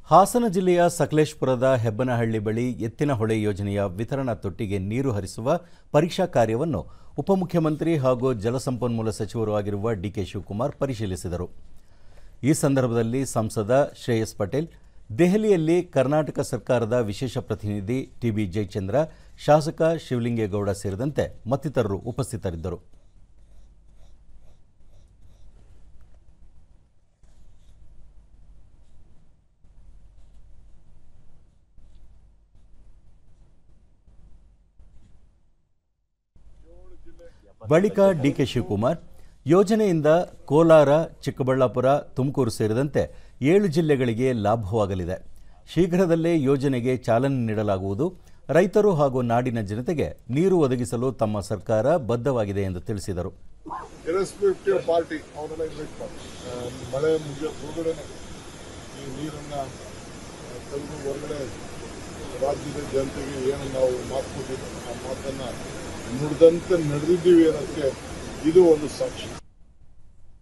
ಹಾಸನ ಜಿಲ್ಲೆಯ ಸಕಲೇಶಪುರದ ಹೆಬ್ಬನಹಳ್ಳಿ ಬಳಿ ಎತ್ತಿನ ಹೊಳೆ ಯೋಜನೆಯ ವಿತರಣಾ ತೊಟ್ಟಿಗೆ ನೀರು ಹರಿಸುವ ಪರೀಕ್ಷಾ ಕಾರ್ಯವನ್ನು ಉಪಮುಖ್ಯಮಂತ್ರಿ ಹಾಗೂ ಜಲಸಂಪನ್ಮೂಲ ಸಚಿವರು ಆಗಿರುವ ಡಿಕೆ ಶಿವಕುಮಾರ್ ಪರಿಶೀಲಿಸಿದರು. ಈ ಸಂದರ್ಭದಲ್ಲಿ ಸಂಸದ ಶ್ರೇಯಸ್ ಪಟೇಲ್, ದೆಹಲಿಯಲ್ಲಿ ಕರ್ನಾಟಕ ಸರ್ಕಾರದ ವಿಶೇಷ ಪ್ರತಿನಿಧಿ ಟಿಬಿ ಜಯಚಂದ್ರ, ಶಾಸಕ ಶಿವಲಿಂಗೇಗೌಡ ಸೇರಿದಂತೆ ಮತ್ತಿತರರು ಉಪಸ್ಥಿತರಿದ್ದರು. ಬಳಿಕ ಡಿಕೆ ಶಿವಕುಮಾರ್, ಯೋಜನೆಯಿಂದ ಕೋಲಾರ, ಚಿಕ್ಕಬಳ್ಳಾಪುರ, ತುಮಕೂರು ಸೇರಿದಂತೆ 7 ಜಿಲ್ಲೆಗಳಿಗೆ ಲಾಭವಾಗಲಿದೆ. ಶೀಘ್ರದಲ್ಲೇ ಯೋಜನೆಗೆ ಚಾಲನೆ ನೀಡಲಾಗುವುದು. ರೈತರು ಹಾಗೂ ನಾಡಿನ ಜನತೆಗೆ ನೀರು ಒದಗಿಸಲು ತಮ್ಮ ಸರ್ಕಾರ ಬದ್ಧವಾಗಿದೆ ಎಂದು ತಿಳಿಸಿದರು. ಮಳೆ ಮುಗಿದ ಈ ನೀರನ್ನು ತೆಗೆದು ಹೊರಗಡೆ ರಾಜ್ಯದ ಜನತೆಗೆ ಏನು ನಾವು ಮಾತು ಕೊಟ್ಟಿದ್ದೀವಿ ಆ ಮಾತನ್ನು ನುಡಿದಂತೆ ನಡೆದಿದ್ದೀವಿ ಅನ್ನೋದಕ್ಕೆ ಇದು ಒಂದು ಸಾಕ್ಷಿ.